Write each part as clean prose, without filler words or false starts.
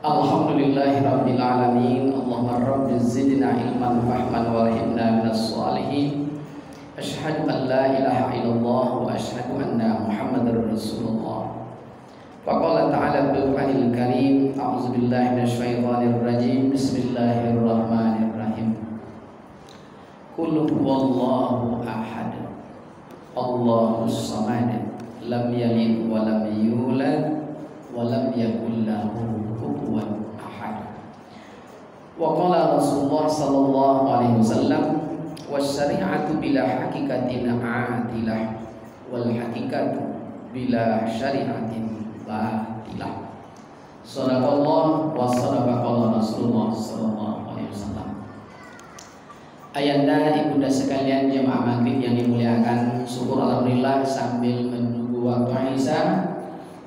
Alhamdulillahi Rabbil Alamin. Allahumma Rabbi zidna ilman fahman warhimna minas salihin. Asyhadu an la ilaha illallah wa asyhadu anna Muhammadar Rasulullah. Faqala ta'ala bil Qur'anil Karim, a'udzu billahi minasy syaithanir rajim. Bismillahirrahmanirrahim. Qul huwallahu ahad. Allahus samad. Lam yalid wa lam yulad wa lam yakul lahu kufuwan ahad. Wa qala Rasulullah sallallahu alaihi wasallam, wasyari'atu bila hakikatin adilah wal hakikatu bila syari'atin batilah. Sadaqallah wa sadaqallah Rasulullah sallallahu alaihi wasallam. Ayanda ibunda sekalian jemaah maghrib yang dimuliakan, syukur alhamdulillah sambil menunggu waktu Isya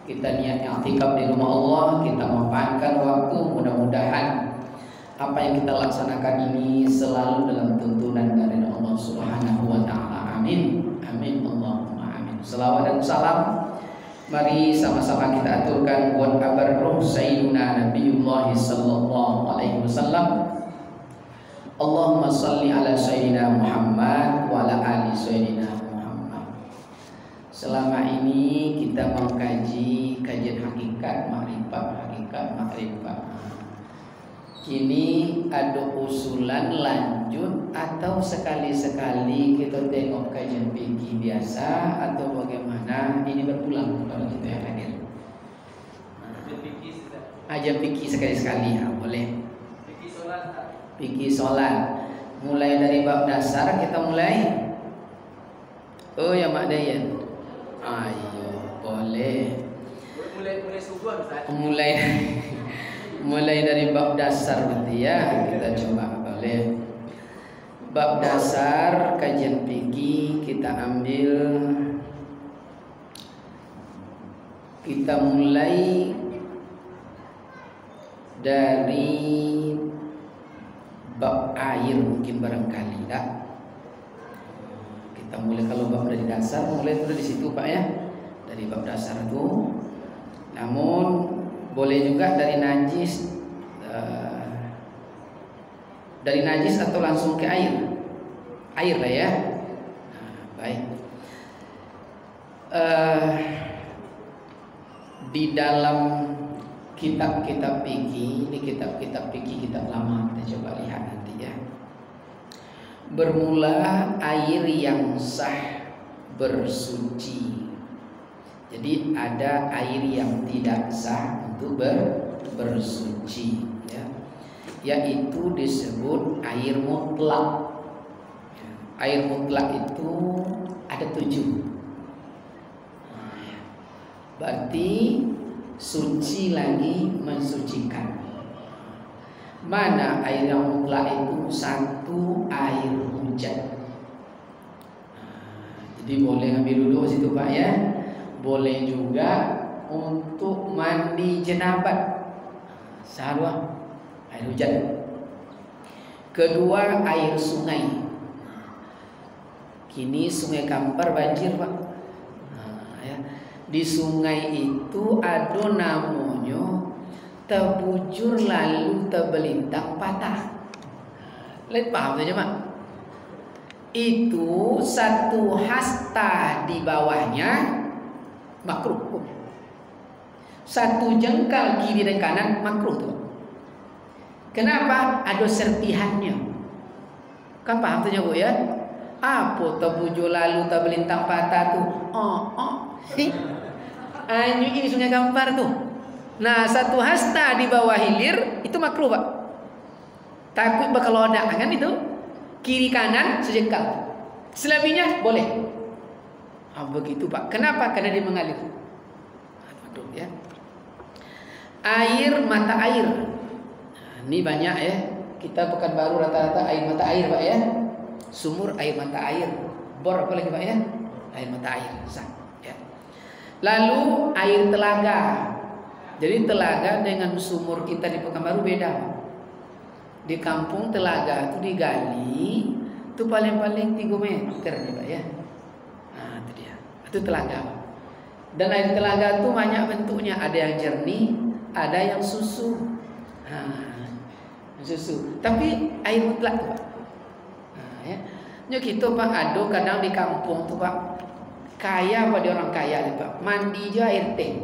kita niat i'tikaf di rumah Allah, kita memanfaatkan waktu. Mudah-mudahan apa yang kita laksanakan ini selalu dalam tuntunan dari Allah Subhanahu wa taala. Amin. Amin Allahumma amin. Selawat dan salam mari sama-sama kita aturkan buat kabar roh Sayyidina Nabiullah sallallahu alaihi wasallam. Allahumma salli ala Sayyidina Muhammad wa ala ali Sayyidina Muhammad. Selama ini kita mengkaji kajian hakikat makrifat, Kini ada usulan lanjut atau sekali-sekali kita tengok kajian fikih biasa atau bagaimana? Ini berulang kalau kita yang hadir. Aja fikih sekali-sekali ya, boleh. Fikih solat. Mulai dari bab dasar kita mulai. Oh ya Mak Dayan. Ayo, boleh. Mulai subuh Ustaz. Mulai dari bab dasar berarti ya, kita coba boleh. Bab dasar kajian fikih kita ambil, kita mulai dari bab air mungkin barangkali dah. Kita mulai kalau bab dari dasar mulai dari situ Pak ya, dari bab dasar itu. Namun boleh juga dari najis, atau langsung ke air lah ya. Baik. Di dalam kitab-kitab fikih, ini kitab-kitab fikih kitab lama, kita coba lihat nanti ya. Bermula air yang sah bersuci. Jadi ada air yang tidak sah untuk bersuci ya. Yaitu disebut air mutlak. Air mutlak itu ada 7. Berarti suci lagi mensucikan. Mana air yang mutlak itu? Satu, air hujan. Jadi boleh ambil dulu situ Pak ya. Boleh juga untuk mandi jenabat. Sahwa air hujan. Kedua, air sungai. Kini Sungai Kampar banjir Pak. Ya. Di sungai itu ada namanya terbujur lalu terbelintang patah. Lihat paham saja Pak? Itu satu hasta di bawahnya makruh. Satu jengkal kiri dan kanan makruh tuh. Kenapa? Ada serpihannya. Kan paham saja Bu ya? Apa terbujur lalu terbelintang patah tuh? Ini Sungai Kampar tuh. Nah, satu hasta di bawah hilir itu makruh Pak. Takut berkelodak kan itu. Kiri kanan sejengkal. Selebihnya boleh. Begitu Pak. Kenapa? Karena dia mengalir. Aduh ya. Air mata air. Ini banyak ya. Kita bukan baru rata-rata air mata air Pak ya. Sumur air mata air. Bor apa lagi Pak ya? Air mata air. Sah. Lalu air telaga. Jadi telaga dengan sumur kita di Pekanbaru beda. Di kampung telaga itu digali, itu paling-paling 3 meter nih Pak ya. Nah itu dia. Itu telaga. Dan air telaga itu banyak bentuknya. Ada yang jernih, ada yang susu. Susu. Tapi air mutlak tu Pak. Ya. Nyo kita Pak ada kadang di kampung tu Pak. Kaya pada orang kaya ni Pak. Mandi je air teh.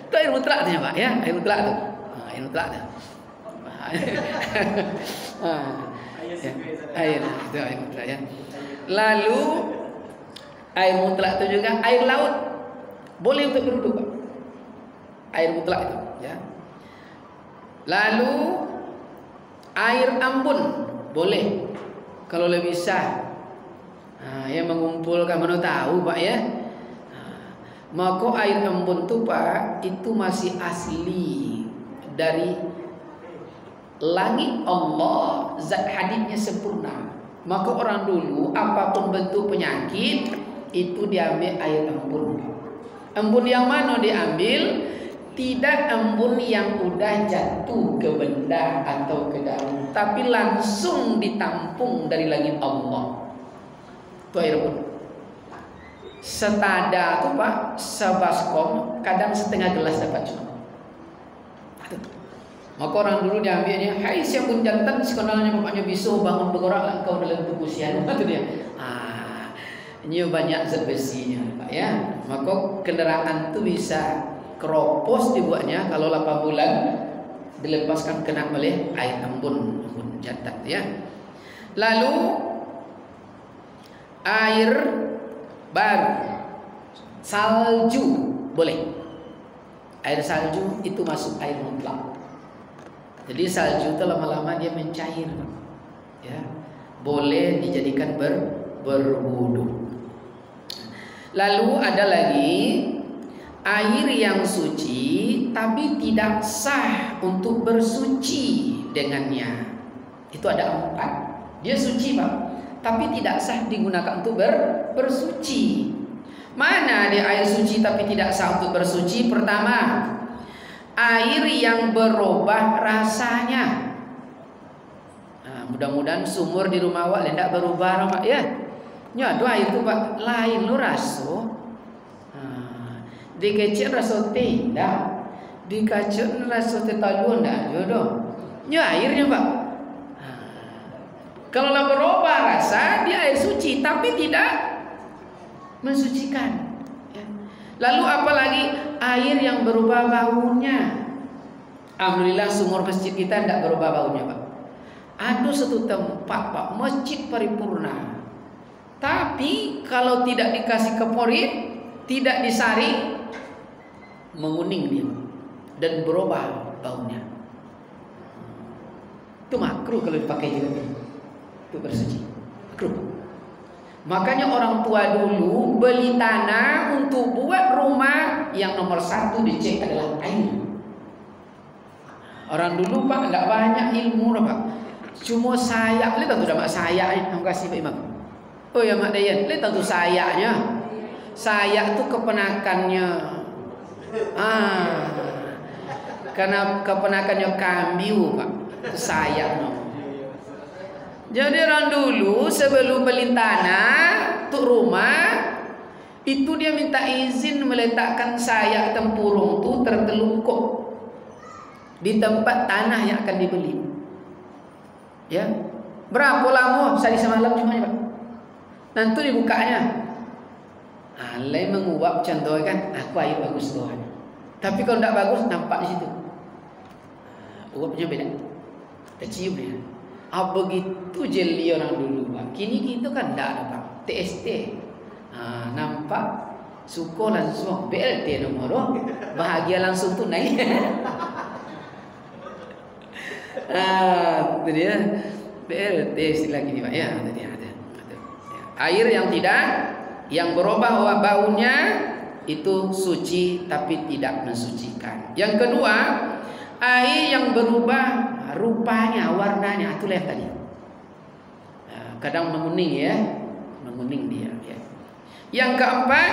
Itu air mutlak tu Pak ya, air mutlak tu. Air mutlak tu. Air itu air mutlak ya. Lalu air mutlak itu juga air laut boleh untuk berwudu Pak. Air mutlak itu ya. Lalu air ambun boleh kalau lebih sah. Yang mengumpulkan mana tahu Pak ya. Maka air ambun tu Pak itu masih asli dari langit Allah, zat hadidnya sempurna. Maka orang dulu apapun bentuk penyakit itu diambil air embun. Embun yang mana diambil? Tidak embun yang udah jatuh ke benda atau ke daun, tapi langsung ditampung dari langit Allah. Itu air embun. Setada tuh Pak, sebaskom, kadang setengah gelas dapat cuma. Maka orang dulu diambilnya, hai siap pun jantan, sekonalnya bapaknya bisu bangun bergerak engkau dalam tubuh sian. Itu dia. Ini banyak zat besinya Pak ya. Maka kendaraan itu bisa keropos dibuatnya kalau 8 bulan dilepaskan kena oleh air embun jantan ya. Lalu air baru salju boleh. Air salju itu masuk air mutlak. Jadi salju itu lama-lama dia mencair, ya, boleh dijadikan berwudu. Lalu ada lagi air yang suci tapi tidak sah untuk bersuci dengannya. Itu ada 4. Dia suci Pak, tapi tidak sah digunakan untuk bersuci. Mana dia air suci tapi tidak sah untuk bersuci? Pertama, air yang berubah rasanya. Mudah-mudahan sumur di rumah awak tidak berubah Pak ya. Nya ada air tu Pak lain lo rasa. Dikecil rasa tidak, dikacau rasa terlalu tidak jodoh. Nya airnya Pak. Kalau lah berubah rasa dia air suci tapi tidak mensucikan. Lalu apalagi air yang berubah baunya. Alhamdulillah sumur masjid kita tidak berubah baunya Pak. Ada satu tempat Pak, masjid paripurna. Tapi kalau tidak dikasih keporit, tidak disaring, menguning dia dan berubah baunya. Itu makruh kalau dipakai juga itu bersuci. Makruh. Makanya orang tua dulu beli tanah untuk buat rumah yang nomor 1 dicek adalah air. Orang dulu Pak enggak banyak ilmu Pak. Cuma sayak, lihat tu dah mak sayak. Terima kasih Pak Imam. Oh ya Mak Dayan, lihat tu sayaknya. Sayak tu kepenakannya. Karena kepenakannya kambing Pak. Itu sayak no. Jadi orang dulu sebelum beli tanah untuk rumah itu dia minta izin meletakkan sayak tempurung tu tertelungkup di tempat tanah yang akan dibeli. Ya, berapa lama? Sehari semalam cuma Pak. Nanti dibukanya. Alai menguap contoh kan, aku air bagus Tuhan. Tapi kalau tidak bagus nampak di situ. Uapnya beda. Tercium dia. Begitu jeli orang dulu Pak. Kini kita kan tidak ada Pak. TST. Nampak suko langsung BLT nomor. Bahagia langsung tu naik. Itu dia BLT istilah gini Pak ya. Tadi ada. Air yang tidak, yang berubah baunya itu suci tapi tidak mensucikan. Yang kedua, air yang berubah rupanya, warnanya, itulah yang tadi. Kadang menguning ya, menguning dia. Ya. Yang keempat,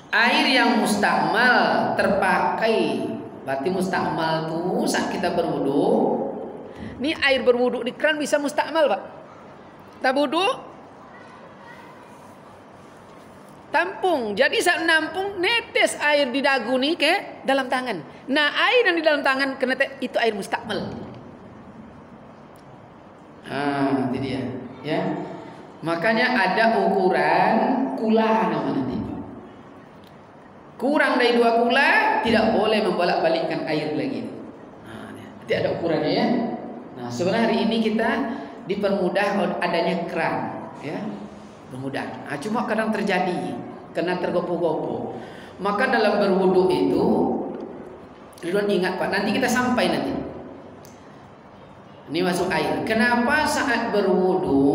air yang mustakmal terpakai. Berarti mustakmal tu saat kita berwudu. Ini air berwudu di keran bisa mustakmal Pak. Kita wudu, tampung. Jadi saat nampung netes air di dagu nih ke dalam tangan. Nah, air yang di dalam tangan kena itu air mustakmal. Itu dia, ya. Makanya ada ukuran kula namanya nanti. Kurang dari 2 kula tidak boleh membolak-balikkan air lagi. Nanti ada ukurannya ya. Nah, sebenarnya hari ini kita dipermudah adanya keran, ya. Bermudah. Nah, cuma kadang terjadi karena tergopoh-gopoh. Maka dalam berwudu itu, Ridwan ingat Pak, nanti kita sampai nanti. Ini masuk air. Kenapa saat berwudu,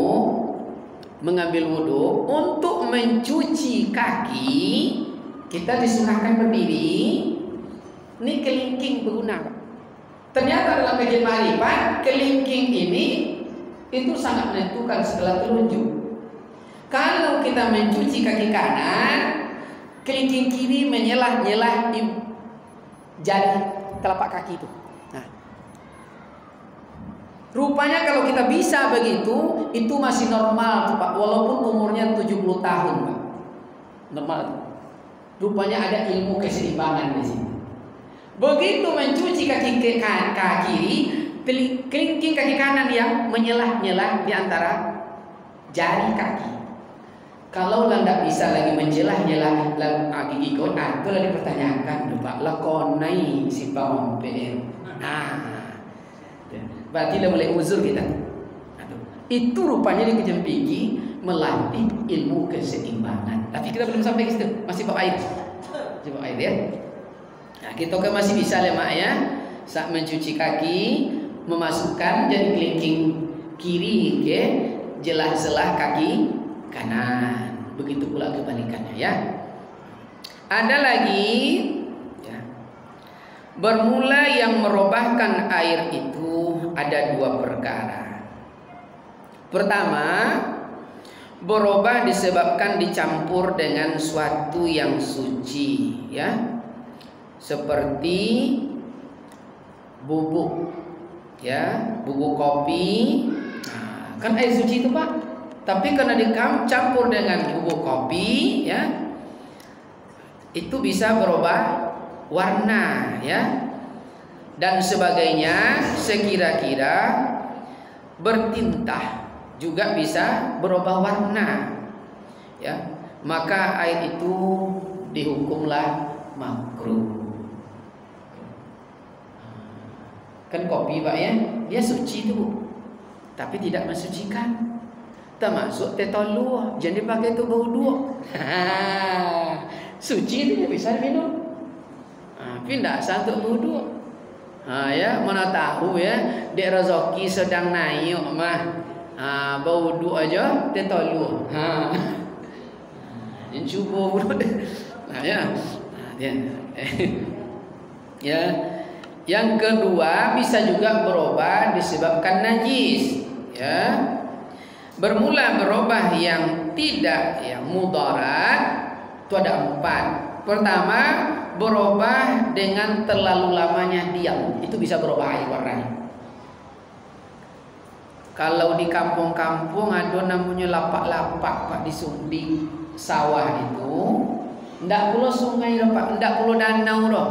mengambil wudu untuk mencuci kaki kita disunahkan berdiri? Ini kelingking berguna Pak. Ternyata dalam kajian Ma'rifat kelingking ini itu sangat menentukan segala telunjuk. Kalau kita mencuci kaki kanan, kelingking kiri menyelah-nyelah di jari telapak kaki itu. Nah, rupanya kalau kita bisa begitu, itu masih normal tuh Pak, walaupun umurnya 70 tahun Pak. Normal. Rupanya ada ilmu keseimbangan di sini. Begitu mencuci kaki kiri, kelingking kaki kanan yang menyelah-nyelah di antara jari kaki. Kalau tidak bisa lagi menjelah-nyelah gigi kau, itu lah dipertanyakan, Pak. Lakonai si pawang PR. Berarti dah mulai uzur kita. Itu rupanya di kejempiki melatih ilmu keseimbangan. Tapi kita belum sampai ke situ, masih bawa air. Masih bawa air ya. Nah, kita kan masih bisa lemak ya. Saat mencuci kaki, memasukkan jadi kelingking kiri, ke jelah-jelah kaki kanan. Begitu pula kebalikannya ya. Ada lagi ya. Bermula yang merubahkan air itu ada 2 perkara. Pertama, berubah disebabkan dicampur dengan suatu yang suci ya. Seperti bubuk ya, bubuk kopi. Nah, kan air suci itu Pak. Tapi karena dicampur dengan bubuk kopi ya, itu bisa berubah warna ya, dan sebagainya, sekira-kira bertintah juga bisa berubah warna ya. Maka air itu dihukumlah makruh. Kan kopi Pak ya, dia suci itu, tapi tidak mensucikan. Termasuk tetolu, jangan dipakai untuk berwudu. Suci itu bisa minum. Tapi tidak sah untuk berwudu. Ya, mana tahu ya, dek rezeki sedang naik mah. Berwudu aja tetolu. Jangan cuba wudu. Ya. Ya. Yang kedua bisa juga berubah disebabkan najis, ya. Bermula berubah yang tidak yang mudarat itu ada 4. Pertama, berubah dengan terlalu lamanya diam, itu bisa berubah air warnanya. Kalau di kampung-kampung ada namanya lapak-lapak Pak, di sawah itu, ndak pula sungai Pak, ndak pula danau loh.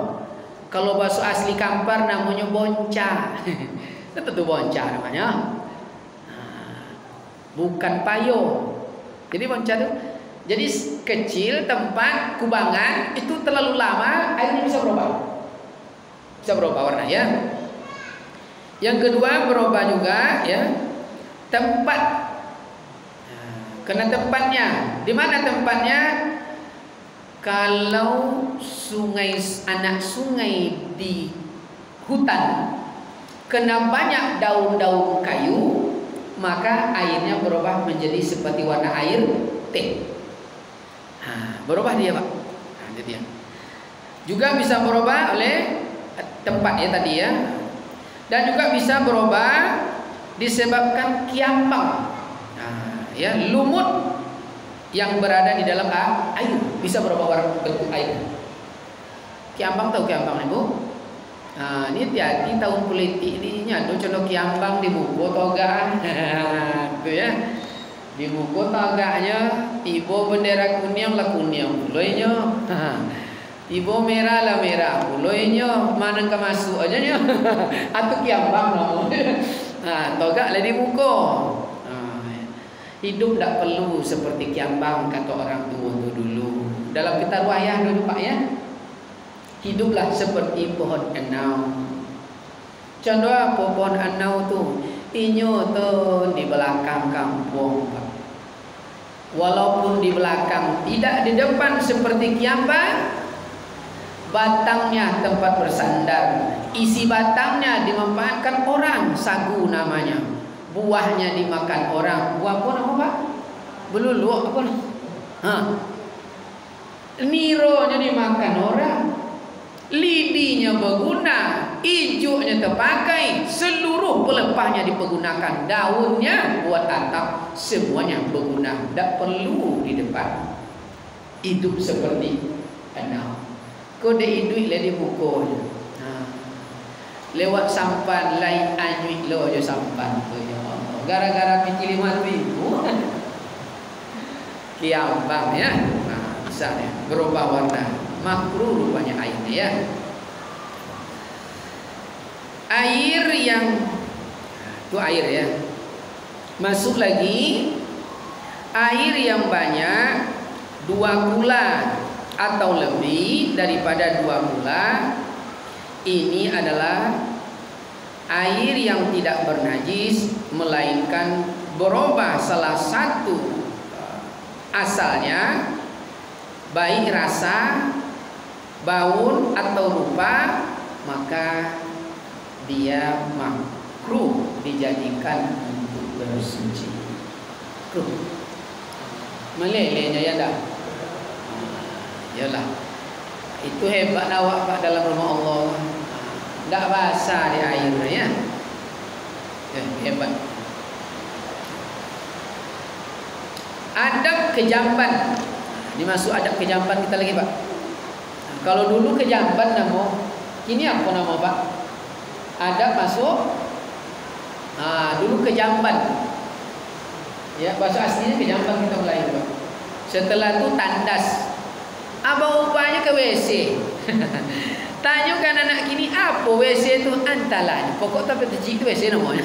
Kalau bahasa asli Kampar namanya bonca. Itu tuh bonca namanya. Bukan payo. Jadi bonca itu jadi kecil, tempat kubangan itu terlalu lama airnya bisa berubah. Bisa berubah warna ya. Yang kedua berubah juga ya tempat. Kena tempatnya. Di mana tempatnya? Kalau anak sungai di hutan kena banyak daun-daun kayu, maka airnya berubah menjadi seperti warna air teh. Berubah dia Pak. Jadi dia. Juga bisa berubah oleh tempatnya tadi ya. Dan juga bisa berubah disebabkan kiambang. Ya, lumut yang berada di dalam air bisa berubah warna bentuk air. Kiambang, tahu kiambang Ibu? Ini hati-hati tahun politik ini nyado contoh kiambang di buku toga. Gitu ya. Di buku tagaknya tiba bendera kuning lah kuning, pulainya. Tiba merah lah merah, pulainya. Mana ke masuk aja nya. Atau kiambang nama. Tagak lah di buku. Hidup tak perlu seperti kiambang kata orang tua tu dulu. Dalam kitab ruayah dulu Pak ya. Hiduplah seperti pohon anau. Contoh apa pohon anau tu? Inyo tu di belakang kampung Pak. Walaupun di belakang, tidak di depan seperti kiambang. Batangnya tempat bersandar. Isi batangnya dimanfaatkan orang, sagu namanya. Buahnya dimakan orang. Buah apa nama Pak? Belulu apa? Nironya dimakan orang. Lidinya berguna, hijaunya terpakai, seluruh pelepahnya dipergunakan, daunnya buat atap, semuanya berguna, tak perlu di depan. Hidup seperti anau. Kode hidup lah di buku. Lewat sampan lain anyuik lo je sampan tu ya Allah. Gara-gara pikir 5,000 kiambang ya. Misalnya berubah warna. Makruh rupanya airnya ya. Air yang itu air ya. Masuk lagi air yang banyak 2 gula atau lebih daripada 2 gula. Ini adalah air yang tidak bernajis, melainkan berubah salah satu asalnya, baik rasa, bau atau rupa, maka dia makruh dijadikan untuk bersuci. Melelehnya ya dah. Yalah. Itu hebat awak Pak dalam rumah Allah. Tak basah di airnya ya. Hebat. Adab kejamban. Dimasuk adab kejamban kita lagi Pak. Kalau dulu kejamban nama, kini apa nama Pak? Adab masuk. Dulu kejamban. Ya, bahasa aslinya kejamban kita mulai Pak. Setelah itu tandas. Apa upahnya ke WC? Tanyakan anak kini apa WC itu antalanya. Pokok tapi tercik itu WC namanya.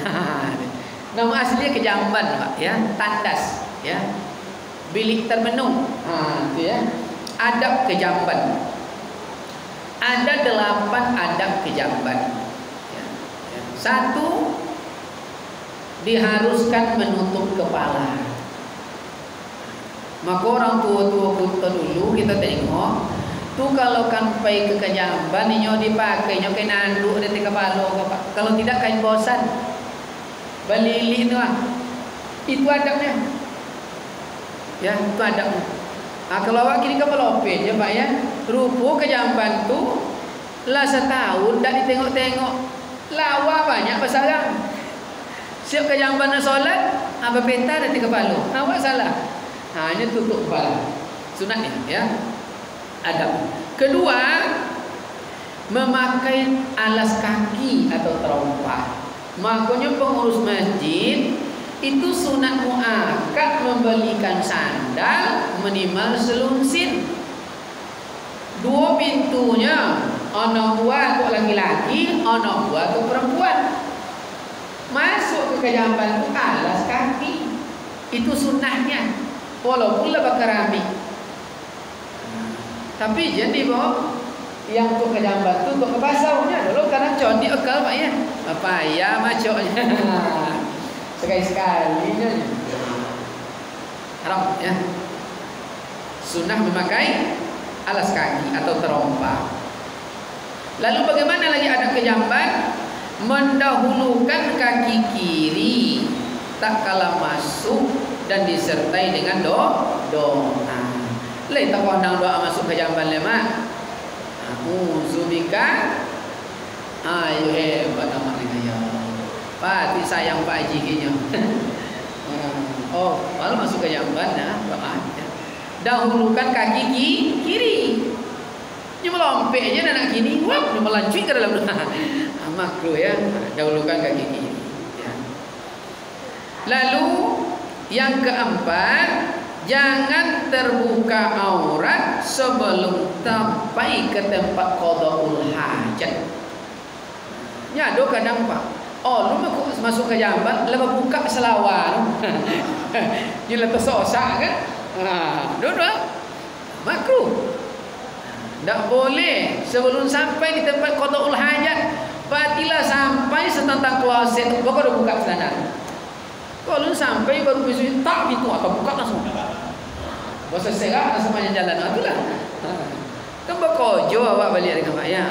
Nama aslinya kejamban Pak ya, tandas ya. Bilik termenung. Itu ya. Adab kejamban. Ada 8 adab kejamban. Ya. 1, diharuskan menutup kepala. Maka orang tua-tua kita dulu kita tengok tu kalau sampai ke kejamban nyo dipakai nyo kain anduk di kepala. Kalau tidak kain bosan. Balili tu itu adabnya. Ya, itu adabnya. Kalau awak kini kepala open je Pak ya. Rupa kejamban tu lah setahun dah ditengok-tengok. Lawa banyak pasarang. Siap kejamban nak solat, apa peta di kepala. Awak salah. Hanya tutup kepala. Sunatnya ya. Adab. Kedua, memakai alas kaki atau terompa. Makanya pengurus masjid itu sunat muakkad membelikan sandal minimal selunsin. 2 pintunya, ono buah untuk laki-laki, ono buah untuk perempuan. Masuk ke kejamban itu alas kaki. Itu sunnahnya. Walaupun lebih keramik. Tapi jadi boh yang untuk kejamban itu untuk kebasaunya dulu karena condi akal Pak ya. Apa ya macoknya. Sekali-sekalinya. Haram ya. Sunnah memakai alas kaki atau terompa. Lalu bagaimana lagi adab kejamban? Mendahulukan kaki kiri tak kala masuk dan disertai dengan doa. Lai tak pandang doa masuk ke jamban lemak. Zubika. Ayo hebat amat ni ya. Pati sayang Pak Haji kinya. Oh, malah masuk ke jamban nah, doa. Dahulukan kaki kiri. Dia melompek aja anak kini, wah, dia melanjut ke dalam doa. Makruh ya, dahulukan kaki kiri. Ya. Lalu Yang keempat, jangan terbuka aurat sebelum sampai ke tempat qadaul hajat. Ya, do kadang Pak. Oh, lu masuk ke jamban, lepas buka selawar. Dia letak sosak kan? Dua-dua makruh. Tak boleh sebelum sampai di tempat qadaul hajat. Patilah sampai setentang kloset, baru buka celana. Kalau sampai baru besok tak itu atau buka langsung. Bahasa serah semuanya jalan itulah. Kan berkojo awak balik dengan Pak ya.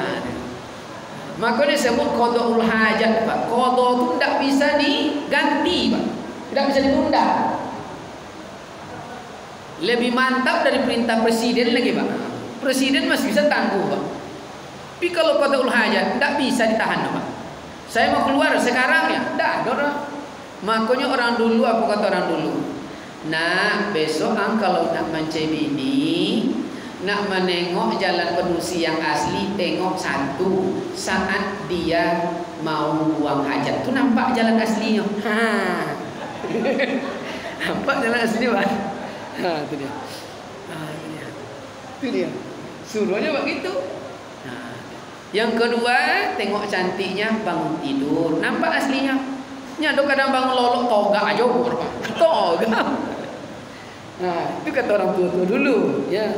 Maka disebut qadaul hajat Pak. Qada itu tidak bisa diganti Pak. Tidak bisa ditunda. Lebih mantap dari perintah presiden lagi Pak. Presiden masih bisa tangguh Pak. Tapi kalau qadaul hajat tidak bisa ditahan Pak. Saya mau keluar sekarang ya. Tidak ada. Makanya orang dulu apa kata orang dulu? Nah, besok kalau nak mencari bini, nak menengok jalan penusi yang asli, tengok satu saat dia mau buang hajat. Tu nampak jalan aslinya. Nampak jalan aslinya, Pak. Itu dia. Itu dia. Suruhnya begitu. Yang kedua, tengok cantiknya bangun tidur, nampak aslinya. Nya do kadang bangun lolok toga aja Pak. Toga. Nah, itu kata orang tua dulu, ya.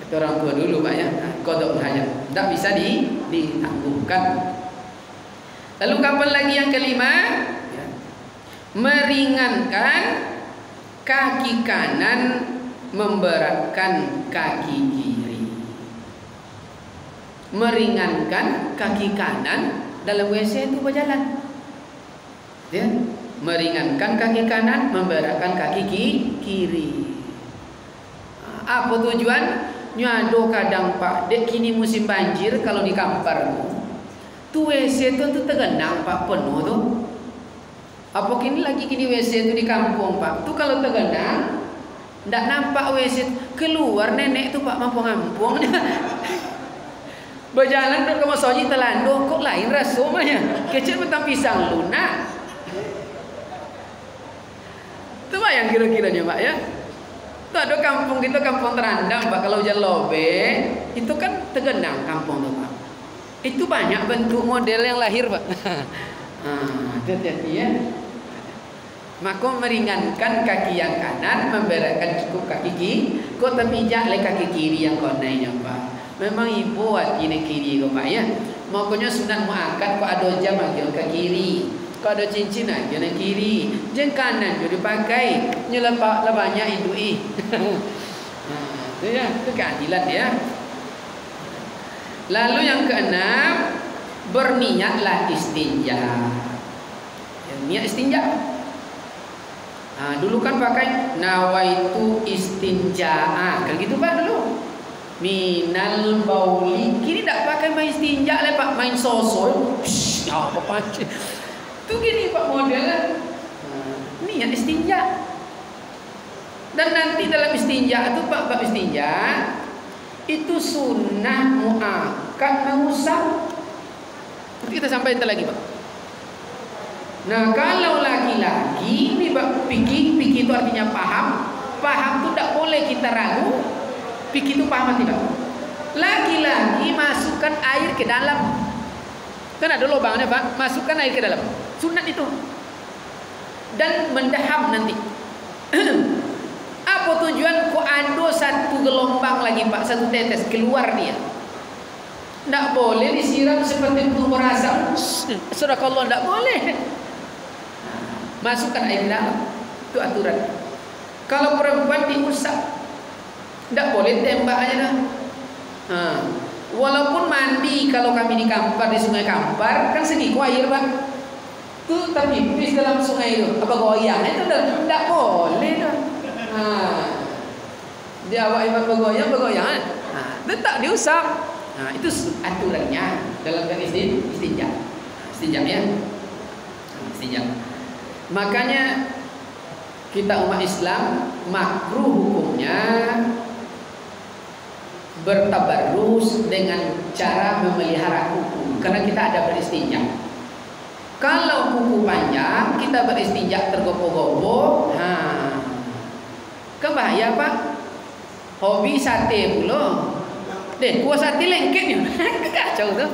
Kata orang tua dulu Pak ya. Qadaul hajat tidak bisa ditangguhkan. Lalu kapan lagi yang kelima? Ya. Meringankan kaki kanan, memberatkan kaki kiri. Meringankan kaki kanan dalam WC itu berjalan, ya, meringankan kaki kanan, memberatkan kaki kiri. Apa tujuan? Nyado kadang Pak, dek kini musim banjir kalau di kampar tu WC tu tergenang Pak, penuh tu. Apa kini WC tu di kampung Pak, tu kalau tergenang, ndak nampak WC, keluar nenek tu Pak, mampung-mampung. Berjalan ke masoji telanduh kok lain rasanya. Kecil petang pisang lunak. Itu Pak yang kira-kiranya Pak ya. Itu ada kampung kita kampung terandang Pak, kalau hujan lobe itu kan tergenang kampung itu Pak. Itu banyak bentuk model yang lahir Pak. Hati-hati ya. Maka meringankan kaki yang kanan, memberatkan cukup kaki kiri, kok terpijak le kaki kiri yang konainya Pak. Memang ibu hati ni kiri kau Pak ya. Makanya sunat muakkad kau ada jam aja ke kiri, kau ada cincin aja ke kiri, jeng kanan jadi pakai. Nyelepak lah banyak itu itu ya, itu keadilan ya. Lalu yang keenam, berniatlah istinja. Niat istinja. Dulu kan pakai nawaitu istinja, kan gitu Pak dulu. Minal bauli, kini tak pakai main istinja lah Pak, main sosol. Apa pancing? Tu gini Pak modelnya. Niat istinja. Dan nanti dalam istinja itu Pak, bab istinja itu sunnah muakkad mengusap. Kita sampai lagi Pak. Nah, kalau laki-laki ini bab fikih itu artinya paham. Paham itu tak boleh kita ragu. Fikih itu paham tidak? Laki-laki masukkan air ke dalam. Kan ada lubangnya Pak, masukkan air ke dalam. Sunat itu. Dan mendaham nanti. Apa tujuan? Kok ada satu gelombang lagi Pak, satu tetes keluar dia. Tidak boleh disiram seperti itu merasa. Sadaqallah, tidak boleh. Masukkan air ke dalam. Itu aturan. Kalau perempuan diusap, tidak boleh tembak aja dah. Walaupun mandi kalau kami di Kampar, di Sungai Kampar kan sedikit air Pak. Tuh tapi di dalam sungai itu apa goyang itu tidak boleh dah. Dia awak ibarat bergoyang. Tetap diusap. Itu aturannya dalam istinja. Istinja ya. Istinja. Makanya kita umat Islam makruh hukumnya bertabarrus dengan cara memelihara kuku, karena kita ada beristinja. Kalau kuku panjang kita beristinja tergopoh-gopoh, kebahaya Pak. Hobi sate pula. Deh, kuah sate lengketnya. Kacau tuh.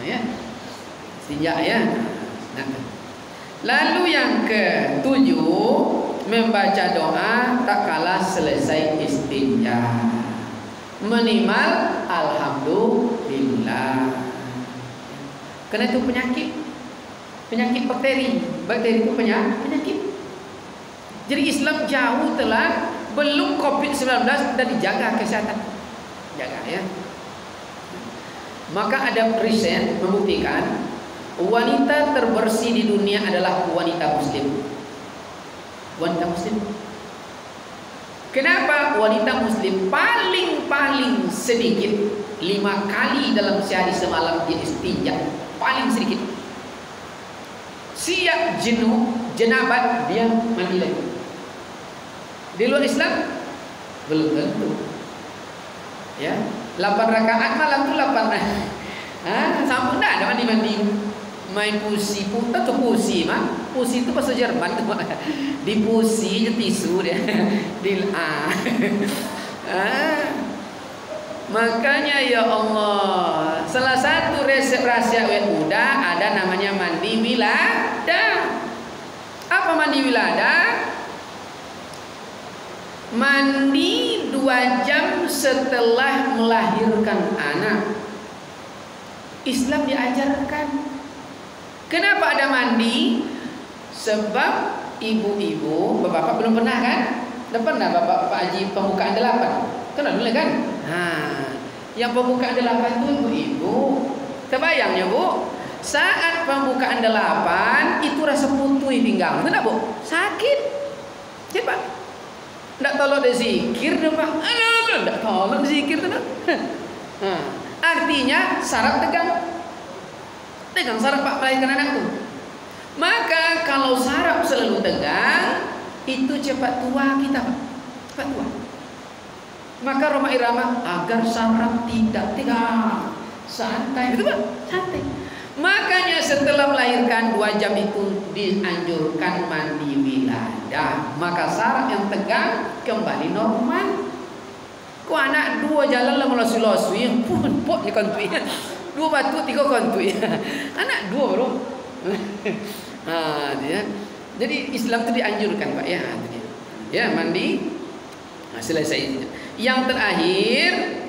Ya. Istinja ya. Lalu yang ke-7, membaca doa tak kalah selesai istinja. Minimal alhamdulillah. Karena itu penyakit bakteri. Bakteri itu penyakit. Jadi Islam jauh telah, belum COVID-19 sudah dijaga kesehatan. Jaga ya. Maka ada riset membuktikan wanita terbersih di dunia adalah wanita muslim. Wanita muslim. Kenapa? Wanita muslim paling sedikit 5 kali dalam sehari semalam dia istinja. Paling sedikit. Siap jenuh, jenabat, dia mandi lagi. Di luar Islam belum tentu. Ya, 8 rakaat malam itu 8. Sampun dah ada mandi. Main pusi, atau pusi mah. Pusi itu bahasa Jerman tuh. Dipusi je tisu dia. Makanya ya Allah, salah satu resep rahasia awet muda ada namanya mandi wilada. Apa mandi wilada? Mandi 2 jam setelah melahirkan anak. Islam diajarkan. Kenapa ada mandi? Sebab ibu-ibu, bapak belum pernah kan? Udah pernah bapak Pak Haji pembukaan 8? Kenal dulu kan? Yang pembukaan 8 itu ibu-ibu. Terbayangnya Bu, saat pembukaan 8 itu rasa putih pinggang. Kenapa Bu? Sakit. Cepat. Nggak tolong dia zikir dia Pak. Nggak tolong zikir tuh. Artinya saraf tegang. Tegang saraf Pak melahirkan anak tuh. Maka kalau saraf selalu tegang, itu cepat tua kita Pak. Cepat tua. Maka Roma Irama agar saraf tidak tegang, santai, betul Pak? Santai. Makanya setelah melahirkan 2 jam itu dianjurkan mandi wilada. Maka saraf yang tegang kembali normal. Kok anak 2 jalan lah melosi-losi, pun ni kontui. 2 batu 3 kontui. Anak 2 bro. Dia. Jadi Islam itu dianjurkan Pak ya. Ya mandi. Selesai. Yang terakhir,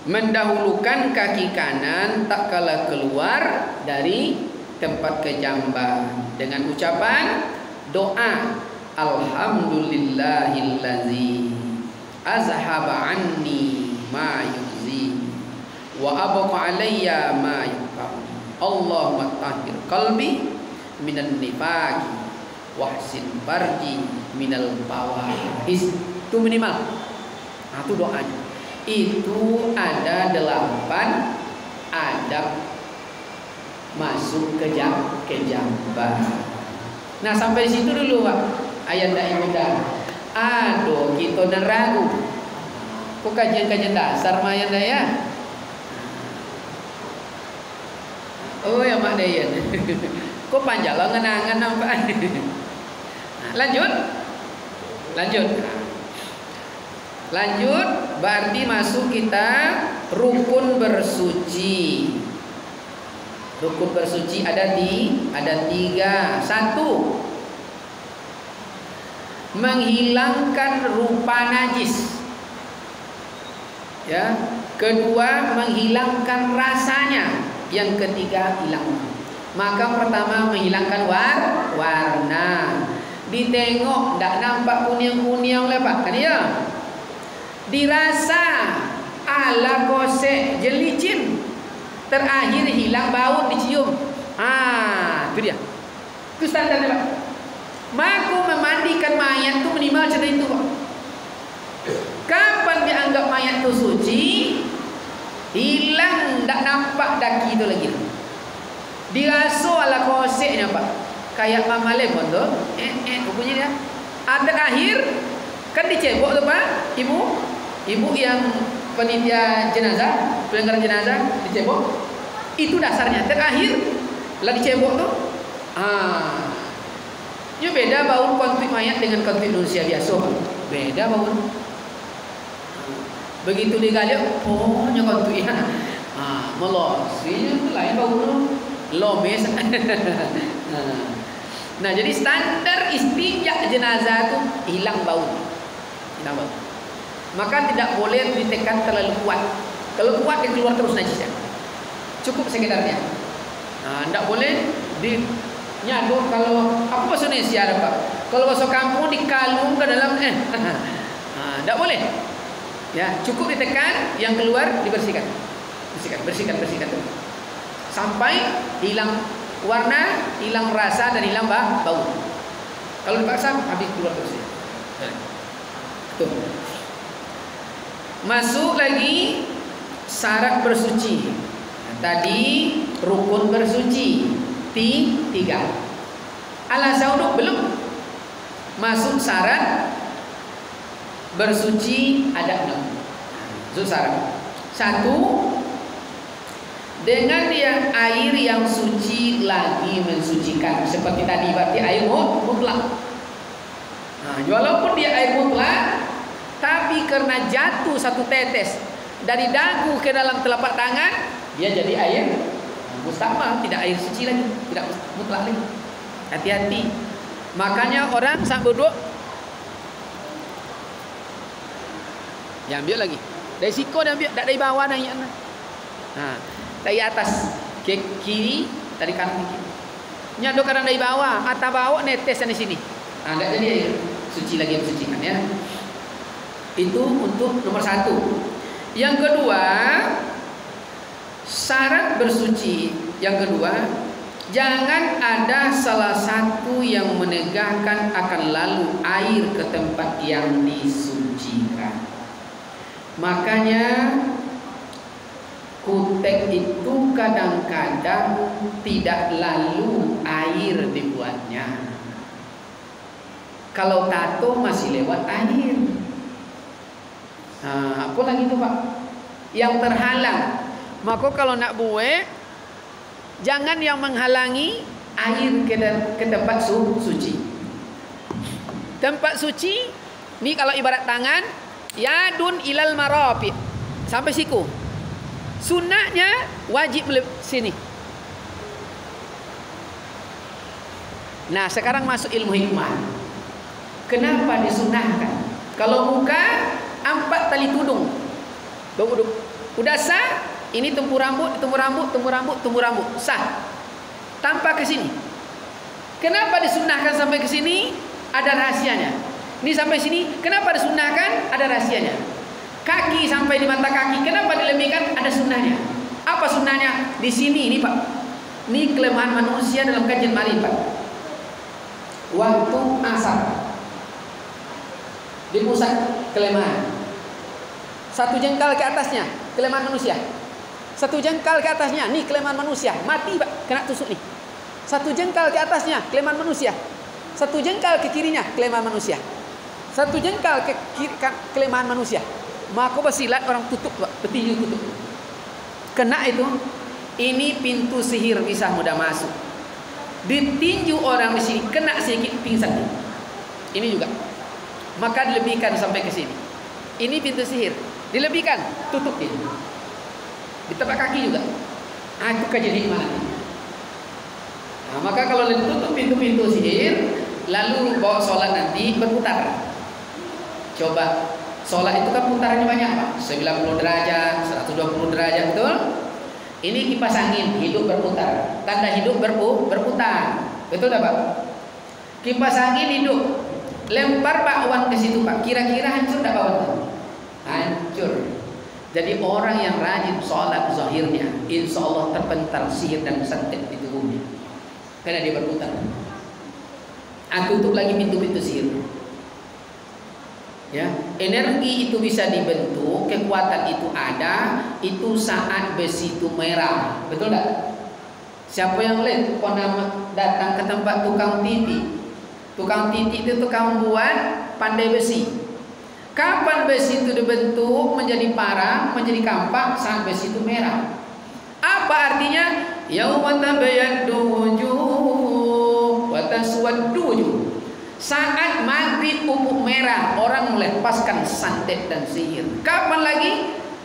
mendahulukan kaki kanan tak kala keluar dari tempat kejamban dengan ucapan doa alhamdulillahillazi azhaba anni ma yuzi wa abqa alayya ma yuqam Allahumma tahhir qalbi minan nifaqi wahsin farji minal bawahis. Itu minimal. Itu doanya. Itu ada 8 adab masuk ke jamban. Nah sampai situ dulu Pak. Ayat dak muda. Aduh kita dan ragu. Kok kajian-kajian dasar mayan daya. Oh ya Mak Dayan. Kok panjang lo ngenangan nampak. Lanjut berarti masuk kita rukun bersuci. Rukun bersuci ada 3. 1. Menghilangkan rupa najis. Ya. Kedua, menghilangkan rasanya. Yang ketiga, hilang. Maka pertama menghilangkan warna. Ditengok tak nampak kuning-kuning lah Pak. Kan ya? Dirasa ala kosek jelicin. Terakhir hilang bau dicium. Itu dia. Itu standarnya Pak. Maka memandikan mayat itu minimal macam itu Pak. Kapan dianggap mayat itu suci? Hilang tak nampak daki itu lagi. Diraso ala koseknya Pak. Kayak mama lemon tu, bunyi dia. Terakhir kan dicebok tu Pak, ibu yang panitia jenazah, penyelenggara jenazah dicebok. Itu dasarnya. Terakhir lah dicebok tuh. Ya beda bau konflik mayat dengan konflik manusia biasa. Beda bau. Begitu digali, nya konflik ya. Melosinya itu lain bau lomes. Nah, jadi standar istinja jenazah itu hilang bau. Hilang bau. Maka tidak boleh ditekan terlalu kuat. Kalau kuat dia keluar terus najisnya. Cukup sekedarnya. Tidak boleh dinyaduk. Kalau apa bahasa Indonesia ada Pak? Kalau bahasa kampung dikalung ke dalam tidak boleh. Ya, cukup ditekan, yang keluar dibersihkan. Bersihkan sampai hilang warna, hilang rasa dan hilang bau. Kalau dipaksa habis keluar terus. Tuh. Masuk lagi syarat bersuci. Tadi rukun bersuci 3. Alasan uduk belum. Masuk syarat bersuci ada 6. Masuk syarat. 1, dengan dia air yang suci lagi mensucikan. Seperti tadi berarti air mutlak. Walaupun dia air mutlak, tapi karena jatuh satu tetes dari dagu ke dalam telapak tangan, dia jadi air mustakmal, tidak air suci lagi, tidak mutlak lagi. Hati-hati. Makanya orang saat berdoa, dia ambil lagi. Dari siko dia ambil, tak dari bawah naik. Dari atas ke kiri, dari kanan ke kiri. Nyaduk kadang dari bawah, atas bawah netes di sini. Tak jadi air suci lagi yang mensucikan ya. Itu untuk nomor 1. Yang kedua, syarat bersuci yang kedua, jangan ada salah satu yang menegakkan akan lalu air ke tempat yang disucikan. Makanya kutek itu kadang-kadang tidak lalu air dibuatnya. Kalau tato masih lewat air. Apa lagi itu Pak? Yang terhalang. Maka kalau nak buat, jangan yang menghalangi air ke tempat suci. Tempat suci, ni kalau ibarat tangan, yadun ilal marafiq, sampai siku. Sunnahnya wajib sini. Nah, sekarang masuk ilmu hikmah. Kenapa disunahkan? Kalau muka 4 tali tudung. Udah sah. Ini tumbuh rambut, sah. Tanpa ke sini. Kenapa disunahkan sampai ke sini? Ada rahasianya. Ini sampai sini, kenapa disunahkan? Ada rahasianya. Kaki sampai di mata kaki, kenapa dilebihkan? Ada sunnahnya. Apa sunnahnya? Di sini ini Pak. Ini kelemahan manusia dalam kajian marifat. Waktu asar di pusat kelemahan. 1 jengkal ke atasnya kelemahan manusia. 1 jengkal ke atasnya, nih kelemahan manusia. Mati Pak, kena tusuk nih. 1 jengkal ke atasnya kelemahan manusia. 1 jengkal ke kirinya kelemahan manusia. 1 jengkal ke kiri kelemahan manusia. Maka besilat orang tutup Pak, petinju tutup. Kena itu, ini pintu sihir bisa mudah masuk. Ditinju orang di sini, kena sedikit pingsan. Ini juga. Maka dilebihkan sampai ke sini. Ini pintu sihir. Dilebihkan, tutup dia. Di tempat kaki juga. Itu kajian hikmah. Maka kalau ditutup pintu-pintu sihir, lalu bawa sholat nanti berputar. Coba, sholat itu kan putarannya banyak Pak. 90 derajat, 120 derajat, betul? Ini kipas angin, hidup berputar. Tanda hidup berputar. Betul tak Pak? Kipas angin hidup. Lempar bakwan ke situ Pak. Kira-kira hancur tak bakwan itu? Hancur. Jadi orang yang rajin sholat zahirnya, insya Allah terpental sihir dan santet di tubuhnya. Karena dia berputar. Tutup lagi pintu-pintu sihir. Ya, energi itu bisa dibentuk, kekuatan itu ada, itu saat besi itu merah. Betul tak? Siapa yang lihat pernah datang ke tempat tukang titik? Tukang titik itu tukang buat pandai besi. Kapan besi itu dibentuk menjadi parang? menjadi kampak saat besi itu merah. Apa artinya? Yauma tabayyaddu wujuh wa taswaddu wujuh. Saat maghrib ufuk merah, orang melepaskan santet dan sihir. Kapan lagi?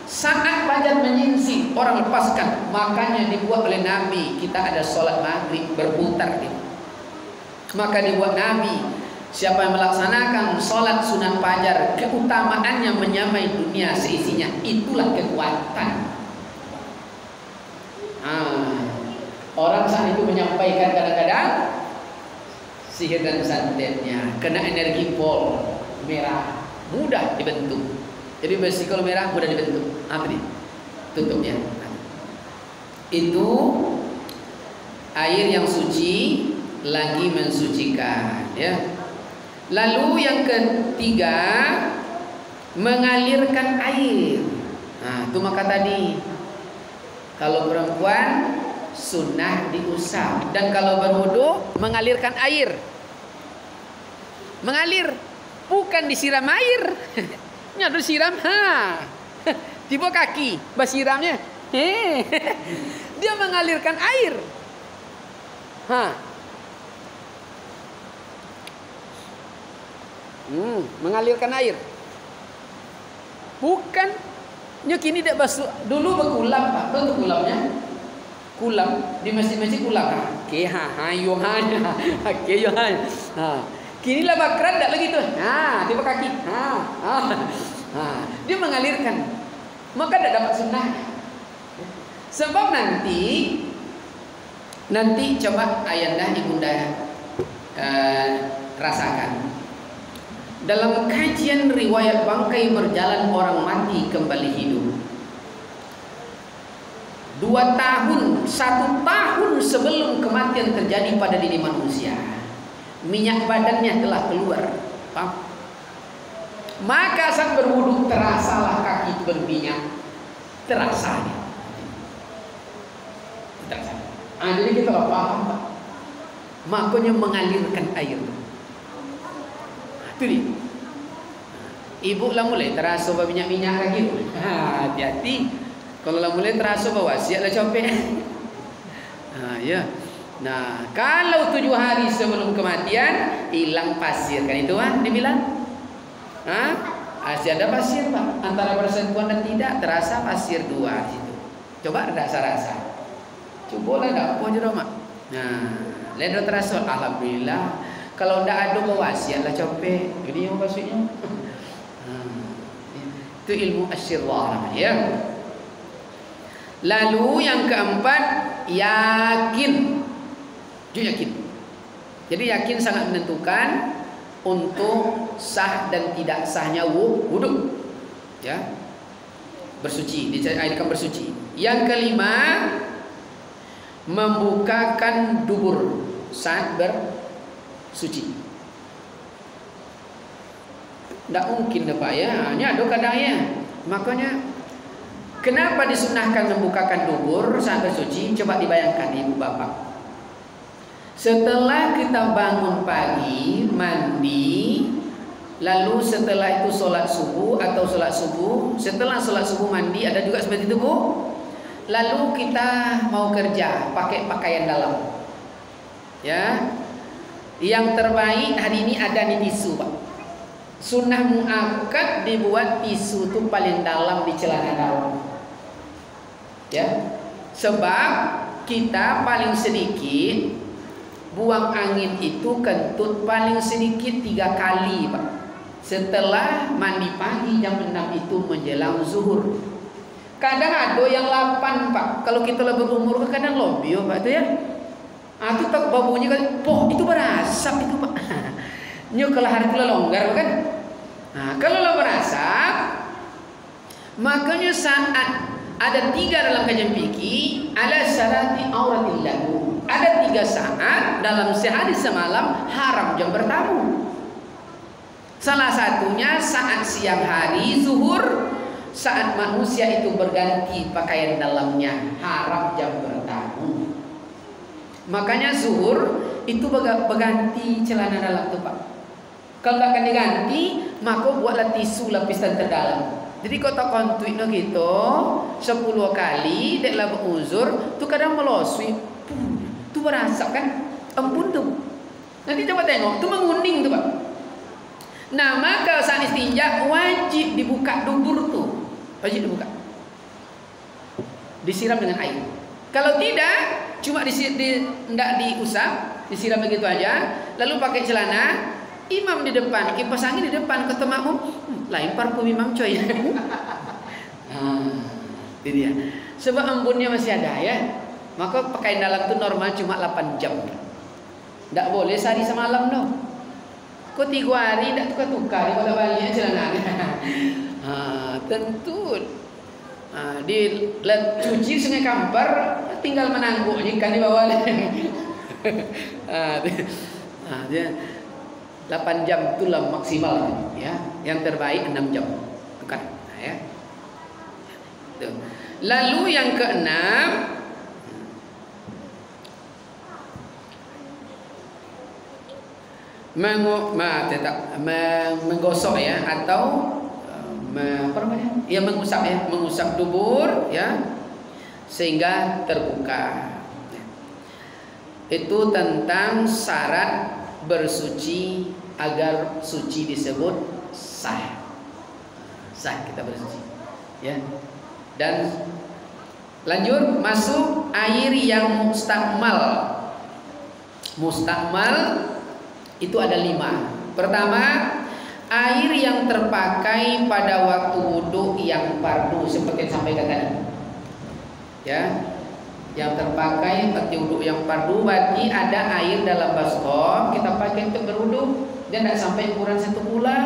Saat fajar menyingsing, orang lepaskan. Makanya dibuat oleh Nabi, kita ada sholat maghrib berputar gitu. Maka dibuat Nabi, siapa yang melaksanakan sholat sunat fajar, keutamaannya menyamai dunia seisinya. Itulah kekuatan. Orang saat itu menyampaikan kadang-kadang sihir dan santetnya kena energi pol merah, mudah dibentuk. Jadi besi kalau merah mudah dibentuk. Apa nih? Tutupnya. Itu air yang suci lagi mensucikan, ya. Lalu yang ketiga, mengalirkan air. Nah, itu maka tadi kalau perempuan sunnah diusap, dan kalau berwudu mengalirkan air. Mengalir, bukan disiram air. Nyadu siram, tiba kaki, basiramnya, dia mengalirkan air, mengalirkan air, bukan nyekini tidak basuh. Dulu berkulam pak, betul kulamnya, kulam di masjid-masjid kulam, kini lah bakran tak lagi tuh. Tiba kaki. Dia mengalirkan. Maka tidak dapat sunnah. Sebab nanti coba ayanda ibunda rasakan. Dalam kajian riwayat bangkai berjalan orang mati kembali hidup. 2 tahun, 1 tahun sebelum kematian terjadi pada diri manusia, minyak badannya telah keluar. Maka saat berwudu terasalah kaki itu berminyak. Terasa. Jadi kita paham Pak. Makanya mengalirkan air. Itu dia. Ibu lah mulai terasa minyak-minyak lagi. Hati-hati. Kalau lah mulai terasa bawa siap lah copet. Ya. Nah, kalau 7 hari sebelum kematian hilang pasir, kan itu kan dibilang? Masih ada pasir Pak, antara bersentuhan dan tidak terasa pasir 2 di situ. Coba rasa-rasa. Cobalah dak apa je mak. Nah, ledo terasa alhamdulillah. Kalau ndak ada wasiat lah copet. Jadi yang maksudnya. Itu ilmu asyirah ya. Lalu yang keempat, yakin. Yakin. Jadi yakin sangat menentukan untuk sah dan tidak sahnya wudu. Ya. Bersuci, dicairkan bersuci. Yang kelima, membukakan dubur saat bersuci. Tidak mungkin Pak ya, ini ada kadangnya. Makanya kenapa disunahkan membukakan dubur saat bersuci? Coba dibayangkan ibu bapak. Setelah kita bangun pagi, mandi, lalu setelah itu sholat subuh atau sholat subuh, setelah sholat subuh mandi, ada juga seperti itu Bu. Lalu kita mau kerja pakai pakaian dalam. Ya, yang terbaik hari ini ada nih tisu Pak. Sunnah muakkad dibuat tisu itu paling dalam di celana dalam. Ya, sebab kita paling sedikit buang angin itu kentut paling sedikit 3 kali Pak. Setelah mandi pagi jam 6 itu menjelang zuhur. Kadang ada yang 8 Pak. Kalau kita lebih berumur kadang lebih Pak itu ya. Itu tak babunya kan, itu berasap itu Pak. Nyo kalau hari itu longgar kan. Kalau lo berasap, makanya saat ada 3 dalam kajian fikih, ala syarati auratil lahu. Ada 3 saat dalam sehari semalam haram jam bertamu. Salah satunya saat siang hari zuhur, saat manusia itu berganti pakaian dalamnya, haram jam bertamu. Makanya zuhur itu berganti celana dalam tuh Pak. Kalau akan diganti, maka buatlah tisu lapisan terdalam. Jadi kota kontuit no gitu 10 kali dek lah beruzur tu kadang meloswi tu berasap kan embun tu. Nanti coba tengok tu menguning tu Pak. Nah maka saat istinja wajib dibuka dubur tu, wajib dibuka, disiram dengan air. Kalau tidak cuma tidak diusap, disiram begitu aja, lalu pakai celana. Imam di depan, kipas angin di depan, kata makmum, lain parfum imam coy. Itu dia. Sebab embunnya masih ada ya. Maka pakaian dalam itu normal cuma 8 jam. Tidak boleh sehari semalam dong. Kok 3 hari tidak tukar-tukar, bolak balik celana. Tentu. Cuci Sungai Kampar, tinggal menangguk ikan di bawah. Dia 8 jam itulah maksimal ya. Yang terbaik 6 jam. Bukan ya. Lalu yang keenam, menggosok ya, atau apa namanya? Ya mengusap dubur ya sehingga terbuka. Itu tentang syarat bersuci agar suci disebut sah. Sah kita bersuci. Ya. Dan lanjut masuk air yang mustakmal. Mustakmal itu ada 5. Pertama, air yang terpakai pada waktu wudhu yang fardu seperti yang sampaikan tadi. Ya. Yang terpakai waktu wudhu yang fardu berarti ada air dalam baskom kita pakai untuk berwudhu dan tidak sampai ukuran 1 bulan.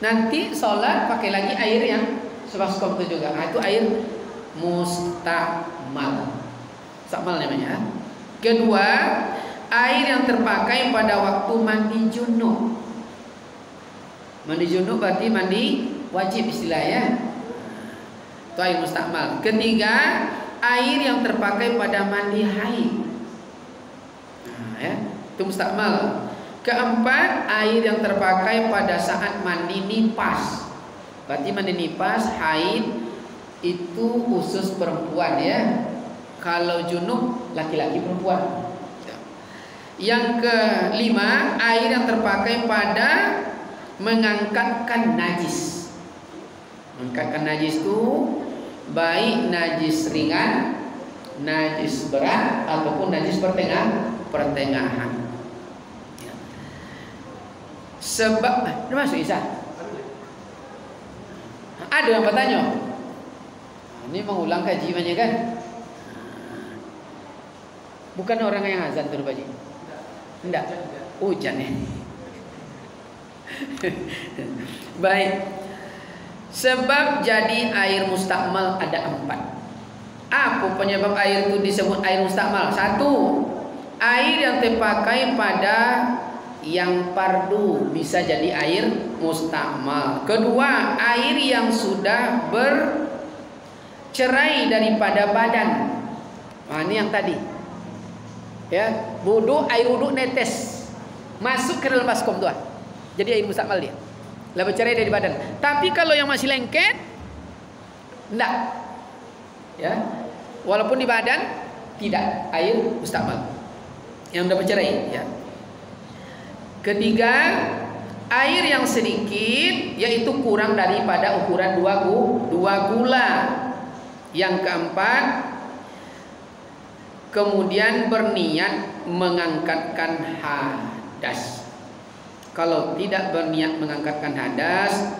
Nanti sholat pakai lagi air yang sebaskom itu juga. Itu air mustakmal. Mustakmal namanya. Kedua, air yang terpakai pada waktu mandi junub. Mandi junub berarti mandi wajib istilahnya. Itu air mustakmal. Ketiga, air yang terpakai pada mandi haid. Ya, itu mustakmal. Keempat, air yang terpakai pada saat mandi nipas. Berarti mandi nipas, haid itu khusus perempuan ya. Kalau junub laki-laki perempuan. Yang kelima, air yang terpakai pada mengangkatkan najis. Mengangkatkan najis itu baik najis ringan, najis berat ataupun najis pertengahan. Sebab ini masuk Isa. Ada yang bertanya. Ini mengulang kaji banyak kan? Bukan orang yang azan tuh Pak Haji. Enggak. Hujan ya. Baik. Sebab jadi air mustakmal ada 4. Apa penyebab air itu disebut air mustakmal? 1. Air yang terpakai pada yang fardu bisa jadi air mustakmal. Kedua, air yang sudah bercerai daripada badan. Nah, ini yang tadi. Ya, air wudu netes masuk ke dalam baskom tuh. Jadi air mustakmal dia. Lah bercerai dari badan. Tapi kalau yang masih lengket enggak. Ya. Walaupun di badan tidak air mustakmal. Yang sudah bercerai ya. Ketiga, air yang sedikit yaitu kurang daripada ukuran 2 gula. Yang keempat, kemudian berniat mengangkatkan hadas. Kalau tidak berniat mengangkatkan hadas,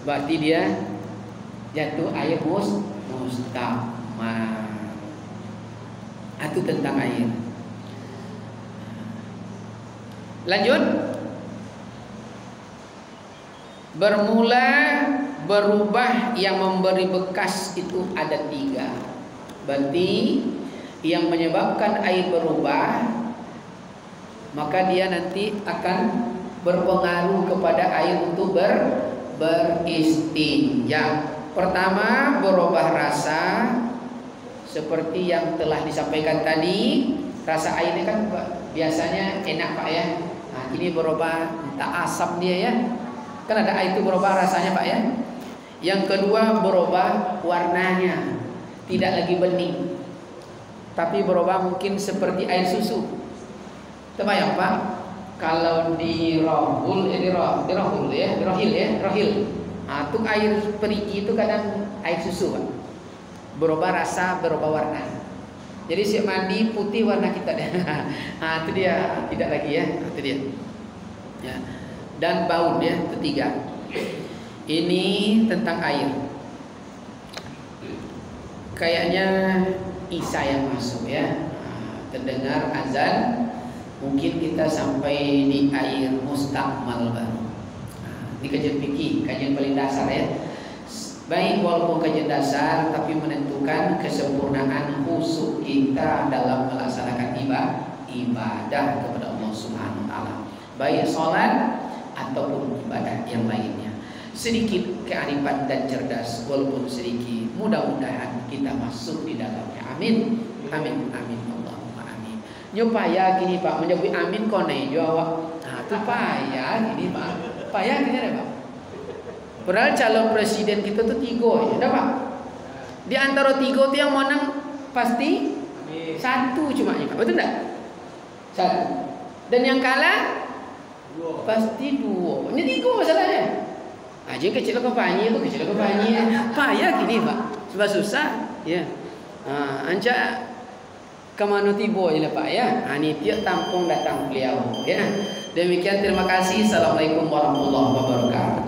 berarti dia jatuh air mustakmal. Itu tentang air. Lanjut. Bermula berubah yang memberi bekas itu ada 3. Berarti yang menyebabkan air berubah, maka dia nanti akan berpengaruh kepada air untuk beristinja. Pertama, berubah rasa seperti yang telah disampaikan tadi. Rasa airnya kan biasanya enak Pak ya. Nah, ini berubah entah asam dia ya. Kan ada air itu berubah rasanya Pak ya. Yang kedua berubah warnanya, tidak lagi bening, tapi berubah mungkin seperti air susu. Terbayang Pak, kalau di Rohil ya. Itu air perigi itu kadang air susu Pak. Berubah rasa, berubah warna. Jadi siap mandi putih warna kita deh. Itu dia, tidak lagi ya. Itu dia. Ya. Dan bau ya, ketiga. Ini tentang air. Kayaknya Isya yang masuk ya. Terdengar azan, mungkin kita sampai di air mustakmal baru. Ini kajian fikih, kajian paling dasar ya. Baik walaupun kajian dasar, tapi menentukan kesempurnaan khusyuk kita dalam melaksanakan ibadah kepada Allah Subhanahu Wa Taala. Baik sholat ataupun ibadah yang lainnya. Sedikit kearifan dan cerdas walaupun sedikit, mudah-mudahan kita masuk di dalamnya. Amin. Amin. Amin. Allahumma amin. Nyupaya gini Pak, menyebut amin kone jawab. Itu payah gini Pak. Payah gini deh Pak. Padahal calon presiden kita tuh 3 ya, Pak. Di antara 3 itu yang menang pasti 1 cuma ya, Pak. Betul enggak? 1. Dan yang kalah 2. pasti 2. Ini 3 masalahnya. Aja kecil kampanye, kecil kampanye. Payah gini, Pak. Sebab susah, ya. Anja kemana tibo ya Pak ya. Ini tiap tampung datang beliau, ya. Demikian terima kasih. Assalamualaikum warahmatullahi wabarakatuh.